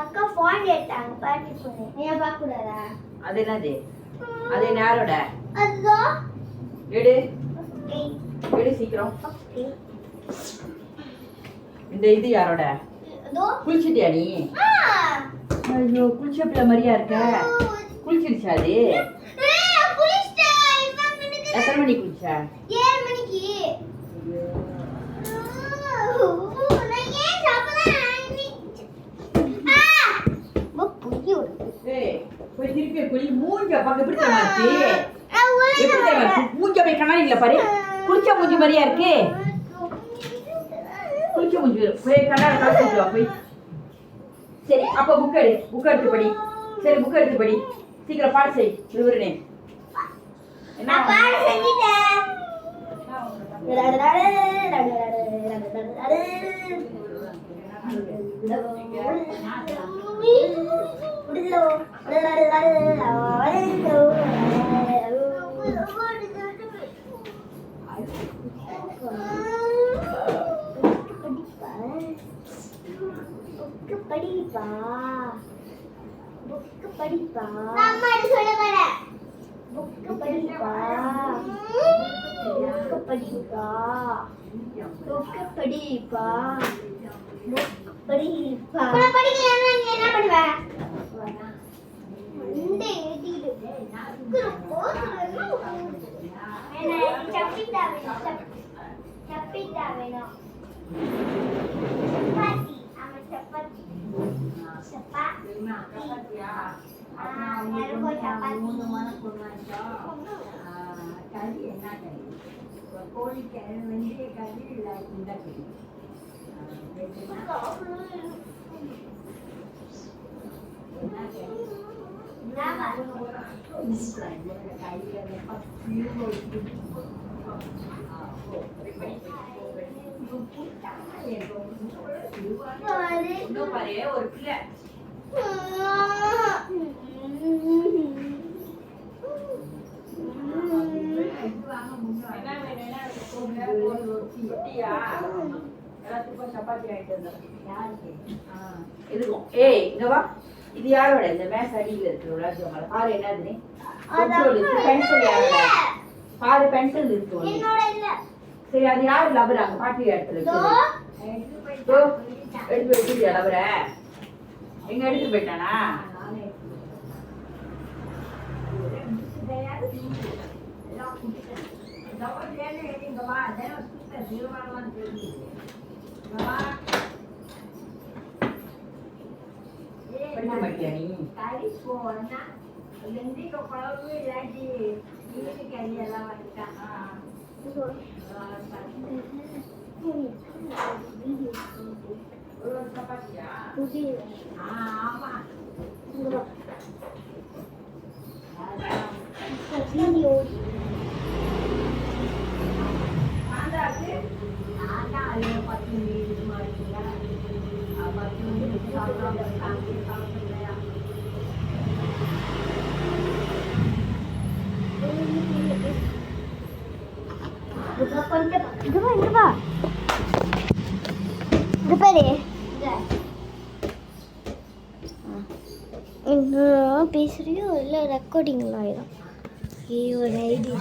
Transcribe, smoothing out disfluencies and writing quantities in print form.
அக்கா ஃபோன் எடுத்தாங்க பாட்டி ஃபோன் நீங்க பார்க்க கூடாதா அது என்னது அது யாரோட அதோ எடு எடு சீக்கிரம் இந்த இது யாரோட அதோ குளிச்சிட்டியா நீ ஐயோ குளிச்ச பிள்ளை மாதிரியா இருக்க குளிச்சிருச்சா அது எத்தனை மணிக்கு குளிச்சா 7 மணிக்கு போய் திருப்பி குளி மூஞ்ச பக்கம் எப்படி தெரியுமாச்சு எப்படி தெரியுமா மூஞ்ச போய் கண்ணாடியில பாரு குளிச்ச மூஞ்சி மாதிரியா இருக்கு குளிச்ச மூஞ்சி போய் கண்ணாடி காசு போய் சரி அப்ப புக் எடுத்து படி சரி புக் எடுத்து படி சீக்கிரம் பாடு செய் விவரணே என்ன பாடு செஞ்சிட்டேன் படிப்பா புக்கு படிப்பா அம்மா சொல்ல வரேன் புக்கு படிப்பா புக்கு படிப்பா புக்கு படிப்பா புக்கு படிப்பா நான் படிக்கலன்னா நீ என்ன பண்ணுவ இந்த எழுதிடு சப்பிட்டா வேணும் சப்பாத்தி ஆமா சப்பாத்தி சப்பாத்தி கறி என்ன கறி கோழிக்கறி வெந்தய கறி இல்லை இந்த கறி ஒரு பிள்ளை இது யாரோட இந்த மேஸ் அடியில் இருக்கிற பாரு என்னதுன்னு பென்சில் யாரோட பாரு பென்சில் இருக்கு சரி அது யாரு லபுறாங்க பாட்டி இடத்துல எடுத்து வச்சு லபுற எங்க எடுத்து போயிட்டானா படிக்க மாட்டியா நீ பேசுறியோ இல்லை ரெக்கார்டிங் ஆயிடும் ஐயோ ஐடி